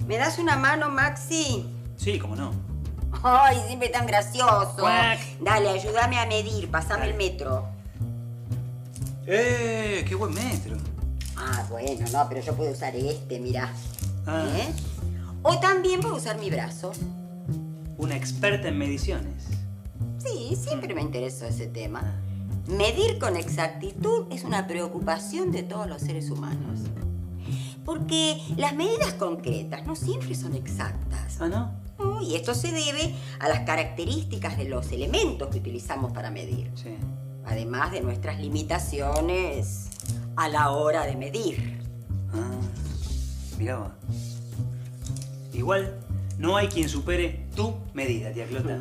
¿Me das una mano, Maxi? Sí, cómo no. Ay, siempre tan gracioso. Cuac. Dale, ayúdame a medir. Pasame el metro. ¡Qué buen metro! Ah, bueno, no, pero yo puedo usar este, mirá. Ah. O también puedo usar mi brazo. Una experta en mediciones. Sí, siempre me interesó ese tema. Medir con exactitud es una preocupación de todos los seres humanos. Porque las medidas concretas no siempre son exactas. ¿Ah, no? Oh, y esto se debe a las características de los elementos que utilizamos para medir. Sí. Además de nuestras limitaciones a la hora de medir. Ah, mirá vos. Igual, no hay quien supere tu medida, tía Clota.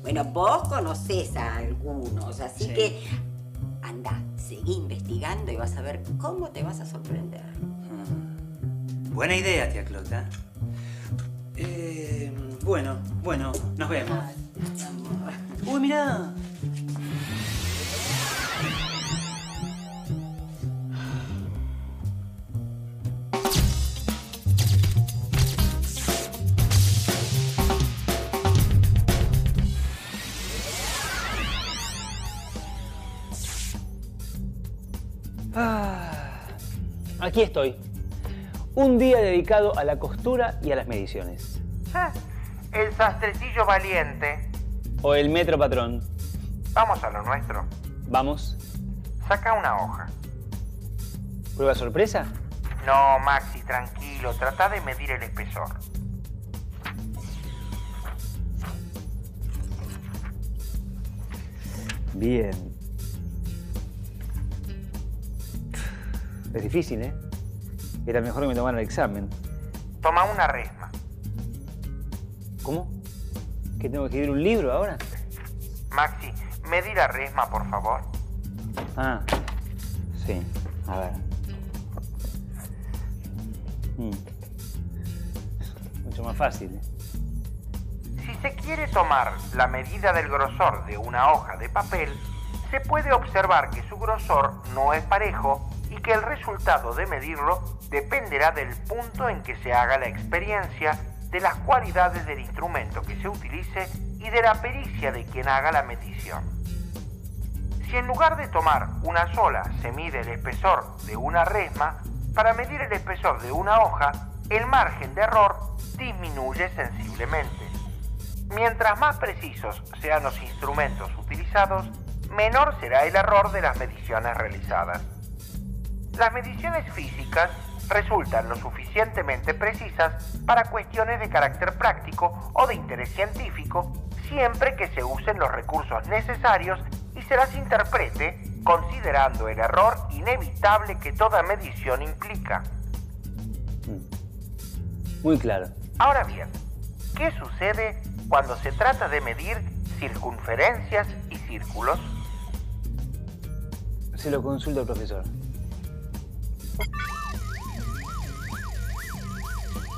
Bueno, vos conocés a algunos, así Sí. que anda, seguí investigando y vas a ver cómo te vas a sorprender. Buena idea, tía Clota. Bueno, nos vemos. Uy, mirá. Aquí estoy. Un día dedicado a la costura y a las mediciones. El sastrecillo valiente. O el metro patrón. Vamos a lo nuestro. Vamos. Saca una hoja. ¿Prueba sorpresa? No, Maxi, tranquilo. Trata de medir el espesor. Bien. Es difícil, ¿eh? Era mejor que me tomaran el examen. Toma una resma. ¿Cómo? ¿Que tengo que escribir un libro ahora? Maxi, medí la resma, por favor. Ah, sí. A ver. Mucho más fácil, ¿eh? Si se quiere tomar la medida del grosor de una hoja de papel, se puede observar que su grosor no es parejo y que el resultado de medirlo dependerá del punto en que se haga la experiencia, de las cualidades del instrumento que se utilice y de la pericia de quien haga la medición. Si en lugar de tomar una sola se mide el espesor de una resma, para medir el espesor de una hoja, el margen de error disminuye sensiblemente. Mientras más precisos sean los instrumentos utilizados, menor será el error de las mediciones realizadas. Las mediciones físicas resultan lo suficientemente precisas para cuestiones de carácter práctico o de interés científico, siempre que se usen los recursos necesarios y se las interprete considerando el error inevitable que toda medición implica. Muy claro. Ahora bien, ¿qué sucede cuando se trata de medir circunferencias y círculos? Se lo consulto al profesor.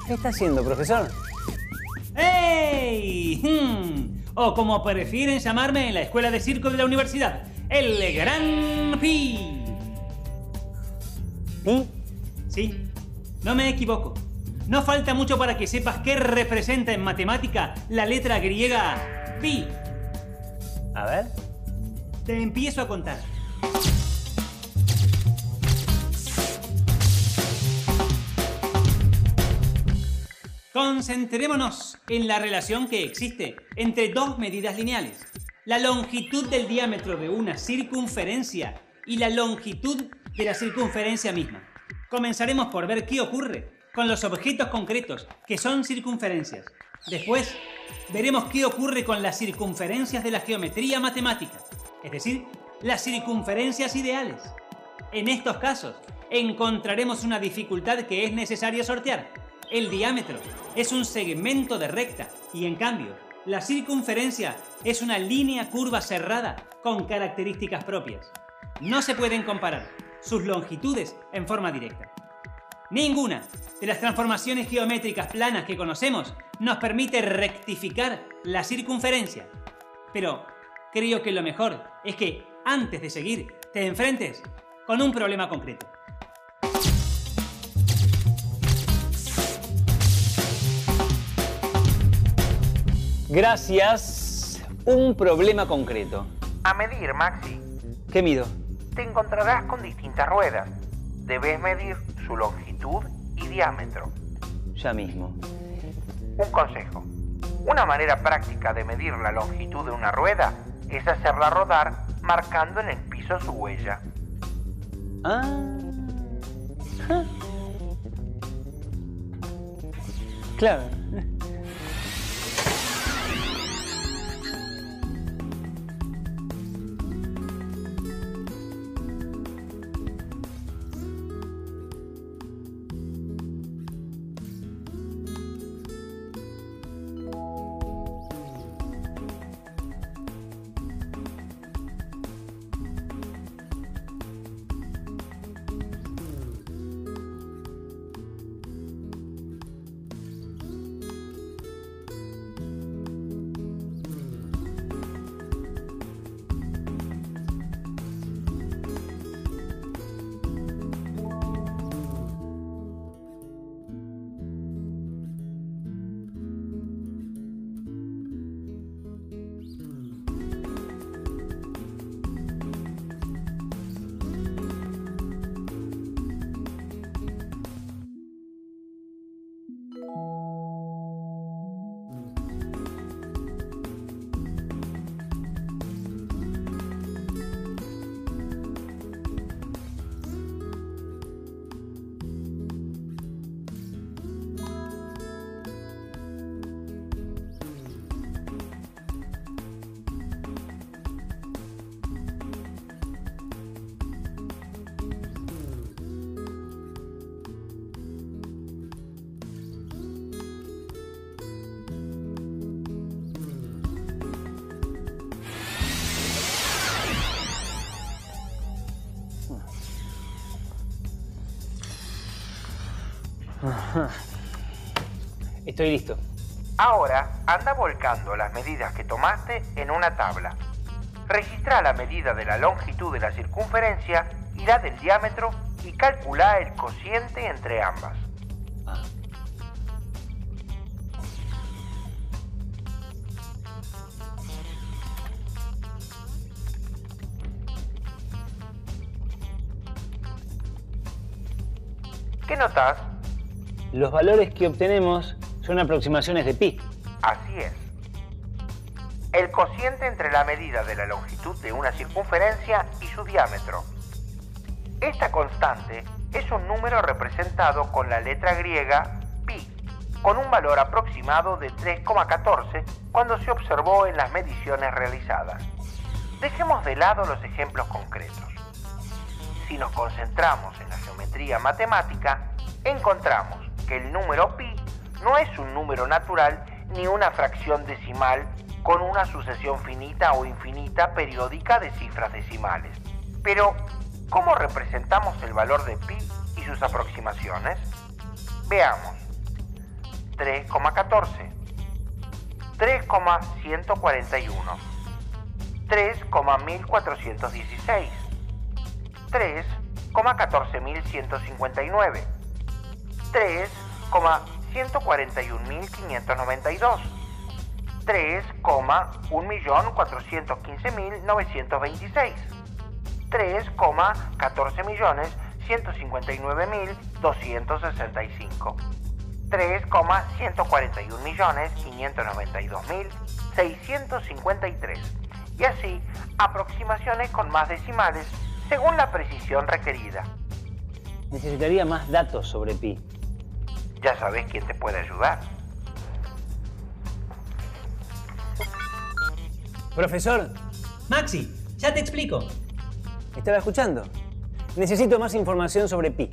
¿Qué está haciendo, profesor? ¡Ey! O como prefieren llamarme en la escuela de circo de la universidad, el Gran Pi. ¿Pi? Sí, no me equivoco. No falta mucho para que sepas qué representa en matemática la letra griega Pi. A ver. Te empiezo a contar. Concentrémonos en la relación que existe entre dos medidas lineales. La longitud del diámetro de una circunferencia y la longitud de la circunferencia misma. Comenzaremos por ver qué ocurre con los objetos concretos, que son circunferencias. Después, veremos qué ocurre con las circunferencias de la geometría matemática, es decir, las circunferencias ideales. En estos casos, encontraremos una dificultad que es necesario sortear. El diámetro es un segmento de recta y, en cambio, la circunferencia es una línea curva cerrada con características propias. No se pueden comparar sus longitudes en forma directa. Ninguna de las transformaciones geométricas planas que conocemos nos permite rectificar la circunferencia. Pero creo que lo mejor es que, antes de seguir, te enfrentes con un problema concreto. Gracias. Un problema concreto. A medir, Maxi. ¿Qué mido? Te encontrarás con distintas ruedas. Debes medir su longitud y diámetro. Ya mismo. Un consejo. Una manera práctica de medir la longitud de una rueda es hacerla rodar marcando en el piso su huella. Ah. Ja. Claro. Estoy listo. Ahora anda volcando las medidas que tomaste en una tabla. Registra la medida de la longitud de la circunferencia y la del diámetro y calcula el cociente entre ambas. ¿Qué notas? Los valores que obtenemos son aproximaciones de pi. Así es. El cociente entre la medida de la longitud de una circunferencia y su diámetro. Esta constante es un número representado con la letra griega pi, con un valor aproximado de 3,14 cuando se observó en las mediciones realizadas. Dejemos de lado los ejemplos concretos. Si nos concentramos en la geometría matemática, encontramos que el número pi no es un número natural ni una fracción decimal con una sucesión finita o infinita periódica de cifras decimales. Pero, ¿cómo representamos el valor de pi y sus aproximaciones? Veamos. 3,14, 3,141, 3,1416, 3,14159, 3,141.592, 3,1.415.926, 3,14.159.265, 3,141.592.653 y así aproximaciones con más decimales según la precisión requerida. Necesitaría más datos sobre pi. Ya sabes quién te puede ayudar. Profesor, Maxi, ya te explico. ¿estaba escuchando? Necesito más información sobre pi.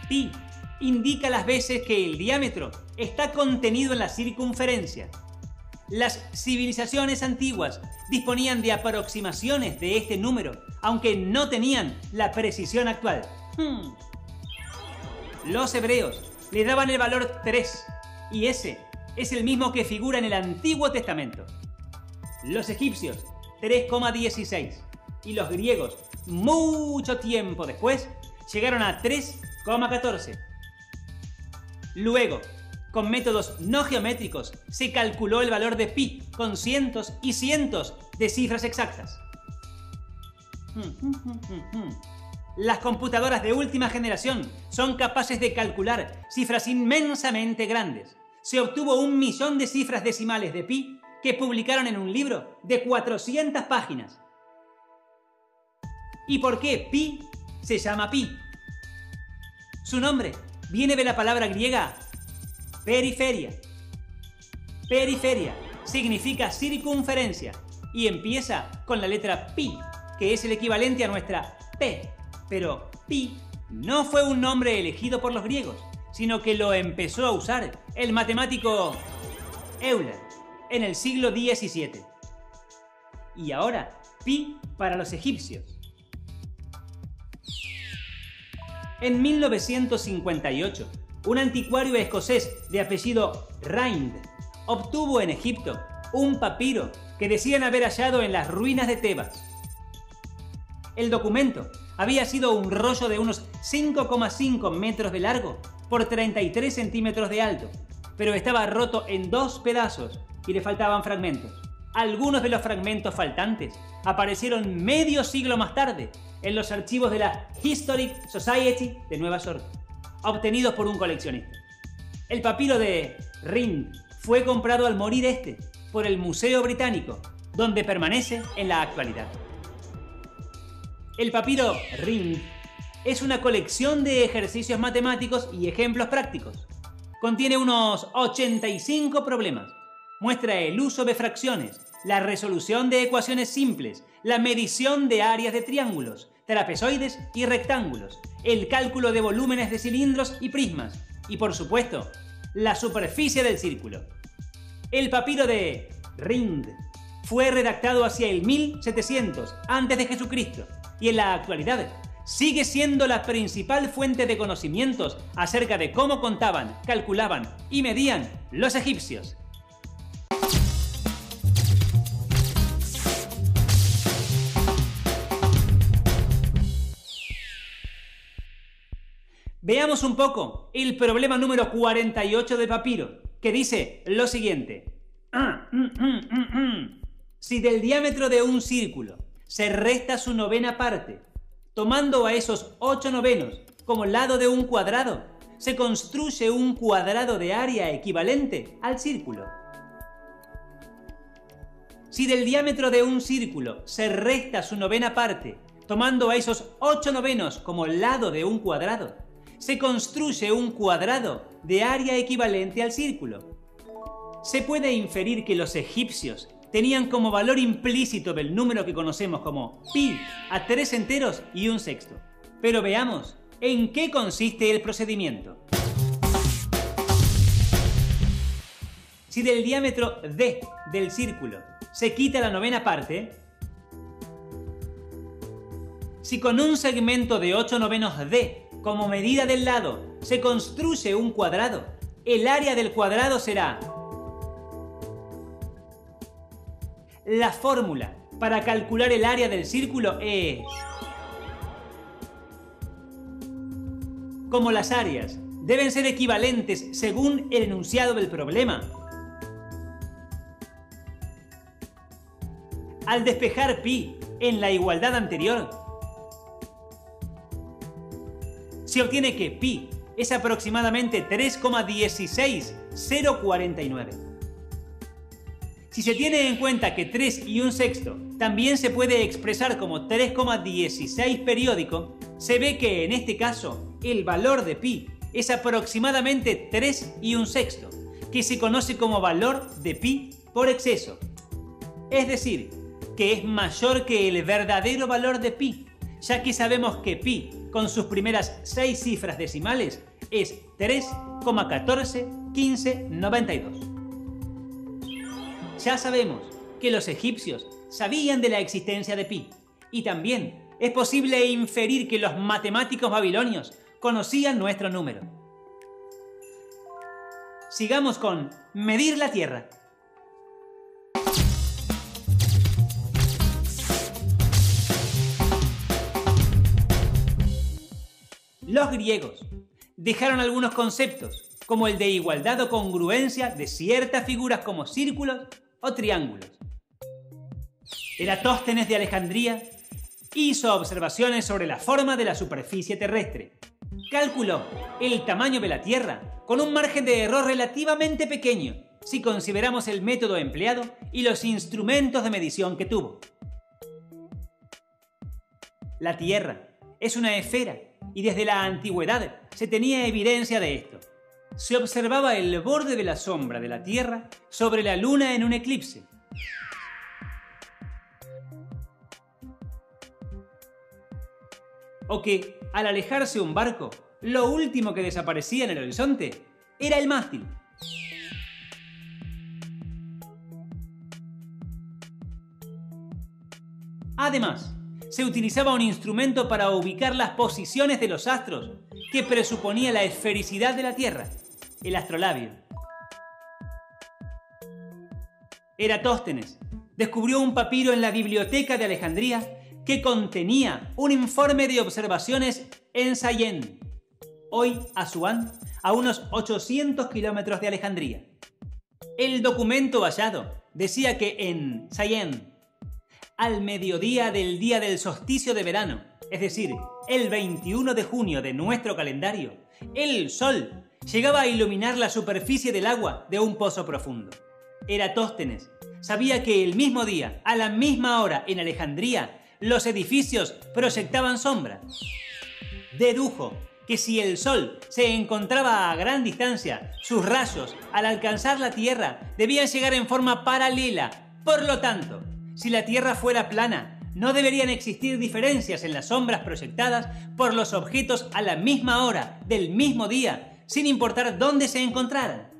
Pi indica las veces que el diámetro está contenido en la circunferencia. Las civilizaciones antiguas disponían de aproximaciones de este número, aunque no tenían la precisión actual. Los hebreos le daban el valor 3, y ese es el mismo que figura en el Antiguo Testamento. Los egipcios, 3,16, y los griegos, mucho tiempo después, llegaron a 3,14. Luego, con métodos no geométricos, se calculó el valor de pi con cientos y cientos de cifras exactas. Las computadoras de última generación son capaces de calcular cifras inmensamente grandes. Se obtuvo 1 millón de cifras decimales de pi que publicaron en un libro de 400 páginas. ¿Y por qué pi se llama pi? Su nombre viene de la palabra griega periferia. Periferia significa circunferencia y empieza con la letra pi, que es el equivalente a nuestra P. Pero pi no fue un nombre elegido por los griegos, sino que lo empezó a usar el matemático Euler en el siglo XVII. Y ahora, pi para los egipcios. En 1958, un anticuario escocés de apellido Rind obtuvo en Egipto un papiro que decían haber hallado en las ruinas de Tebas. El documento había sido un rollo de unos 5,5 metros de largo por 33 centímetros de alto, pero estaba roto en 2 pedazos y le faltaban fragmentos. Algunos de los fragmentos faltantes aparecieron medio siglo más tarde en los archivos de la Historic Society de Nueva York, obtenidos por un coleccionista. El papiro de Rind fue comprado al morir por el Museo Británico, donde permanece en la actualidad. El papiro Rind es una colección de ejercicios matemáticos y ejemplos prácticos. Contiene unos 85 problemas. Muestra el uso de fracciones, la resolución de ecuaciones simples, la medición de áreas de triángulos, trapezoides y rectángulos, el cálculo de volúmenes de cilindros y prismas y, por supuesto, la superficie del círculo. El papiro de Rind fue redactado hacia el 1700 a.C. y en la actualidad sigue siendo la principal fuente de conocimientos acerca de cómo contaban, calculaban y medían los egipcios. Veamos un poco el problema número 48 de papiro, que dice lo siguiente. Si del diámetro de un círculo se resta su 9ª parte, tomando a esos 8/9 como lado de un cuadrado, se construye un cuadrado de área equivalente al círculo. Si del diámetro de un círculo se resta su 9ª parte, tomando a esos 8/9 como lado de un cuadrado, se construye un cuadrado de área equivalente al círculo. Se puede inferir que los egipcios tenían como valor implícito del número que conocemos como pi a 3 enteros y 1/6. Pero veamos en qué consiste el procedimiento. Si del diámetro d del círculo se quita la 9ª parte, si con un segmento de 8/9 d como medida del lado se construye un cuadrado, el área del cuadrado será... La fórmula para calcular el área del círculo es... Como las áreas deben ser equivalentes según el enunciado del problema, al despejar pi en la igualdad anterior, se obtiene que pi es aproximadamente 3,16049. Si se tiene en cuenta que 3 y 1/6 también se puede expresar como 3,16 periódico, se ve que en este caso el valor de pi es aproximadamente 3 y 1/6, que se conoce como valor de pi por exceso. Es decir, que es mayor que el verdadero valor de pi, ya que sabemos que pi, con sus primeras 6 cifras decimales, es 3,141592. Ya sabemos que los egipcios sabían de la existencia de pi, y también es posible inferir que los matemáticos babilonios conocían nuestro número. Sigamos con medir la Tierra. Los griegos dejaron algunos conceptos, como el de igualdad o congruencia de ciertas figuras como círculos o triángulos. Eratóstenes de Alejandría hizo observaciones sobre la forma de la superficie terrestre. Calculó el tamaño de la Tierra con un margen de error relativamente pequeño si consideramos el método empleado y los instrumentos de medición que tuvo. La Tierra es una esfera y desde la antigüedad se tenía evidencia de esto. Se observaba el borde de la sombra de la Tierra sobre la Luna en un eclipse. O que, al alejarse un barco, lo último que desaparecía en el horizonte era el mástil. Además, se utilizaba un instrumento para ubicar las posiciones de los astros que presuponía la esfericidad de la Tierra, el astrolabio. Eratóstenes descubrió un papiro en la biblioteca de Alejandría que contenía un informe de observaciones en Sayén, hoy Asuán, a unos 800 kilómetros de Alejandría. El documento hallado decía que en Sayén, al mediodía del día del solsticio de verano, es decir, el 21 de junio de nuestro calendario, el sol llegaba a iluminar la superficie del agua de un pozo profundo. Eratóstenes sabía que el mismo día, a la misma hora en Alejandría, los edificios proyectaban sombra. Dedujo que si el sol se encontraba a gran distancia, sus rayos, al alcanzar la Tierra, debían llegar en forma paralela. Por lo tanto, si la Tierra fuera plana, no deberían existir diferencias en las sombras proyectadas por los objetos a la misma hora del mismo día, sin importar dónde se encontraran.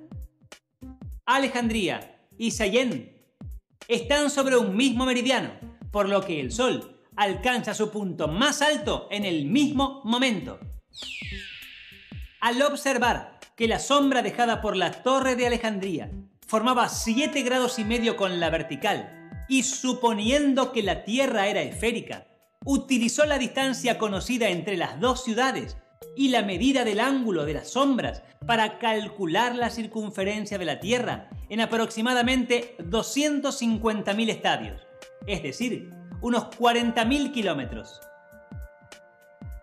Alejandría y Sayén están sobre un mismo meridiano, por lo que el Sol alcanza su punto más alto en el mismo momento. Al observar que la sombra dejada por la torre de Alejandría formaba 7,5 grados con la vertical y suponiendo que la Tierra era esférica, utilizó la distancia conocida entre las dos ciudades y la medida del ángulo de las sombras para calcular la circunferencia de la Tierra en aproximadamente 250.000 estadios, es decir, unos 40.000 kilómetros.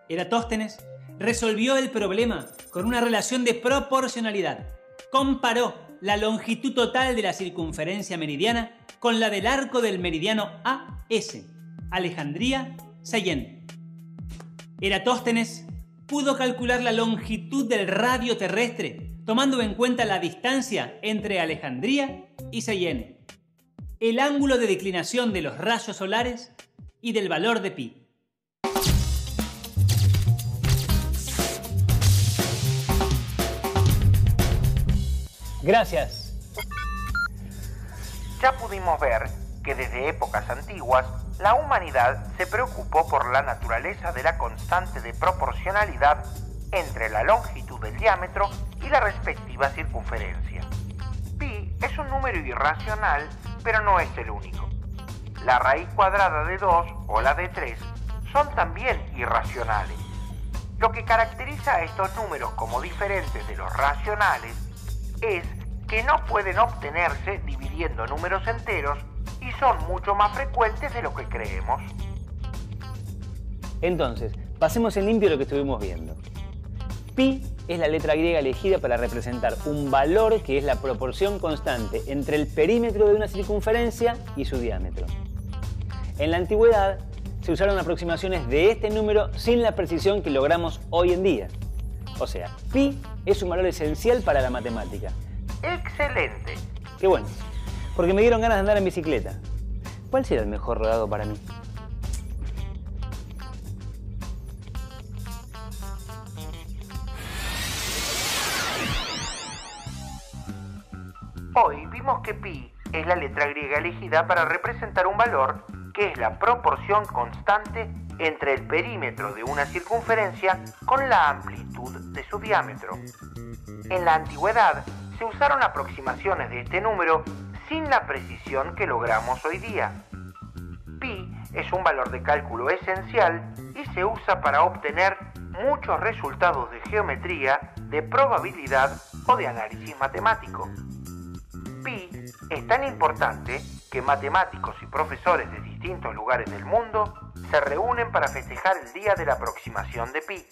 Eratóstenes resolvió el problema con una relación de proporcionalidad. Comparó la longitud total de la circunferencia meridiana con la del arco del meridiano AS, Alejandría-Sayén. Eratóstenes pudo calcular la longitud del radio terrestre tomando en cuenta la distancia entre Alejandría y Sayén, el ángulo de declinación de los rayos solares y del valor de pi. Gracias. Ya pudimos ver que desde épocas antiguas la humanidad se preocupó por la naturaleza de la constante de proporcionalidad entre la longitud del diámetro y la respectiva circunferencia. Pi es un número irracional, pero no es el único. La raíz cuadrada de 2 o la de 3 son también irracionales. Lo que caracteriza a estos números como diferentes de los racionales es que no pueden obtenerse dividiendo números enteros y son mucho más frecuentes de lo que creemos. Entonces, pasemos en limpio lo que estuvimos viendo. Pi es la letra griega elegida para representar un valor que es la proporción constante entre el perímetro de una circunferencia y su diámetro. En la antigüedad se usaron aproximaciones de este número sin la precisión que logramos hoy en día. O sea, pi es un valor esencial para la matemática. ¡Excelente! Qué bueno, porque me dieron ganas de andar en bicicleta. ¿Cuál será el mejor rodado para mí? Hoy vimos que pi es la letra griega elegida para representar un valor que es la proporción constante entre el perímetro de una circunferencia con la amplitud de su diámetro. En la antigüedad se usaron aproximaciones de este número sin la precisión que logramos hoy día. Pi es un valor de cálculo esencial y se usa para obtener muchos resultados de geometría, de probabilidad o de análisis matemático. Pi es tan importante que matemáticos y profesores de distintos lugares del mundo se reúnen para festejar el día de la aproximación de Pi.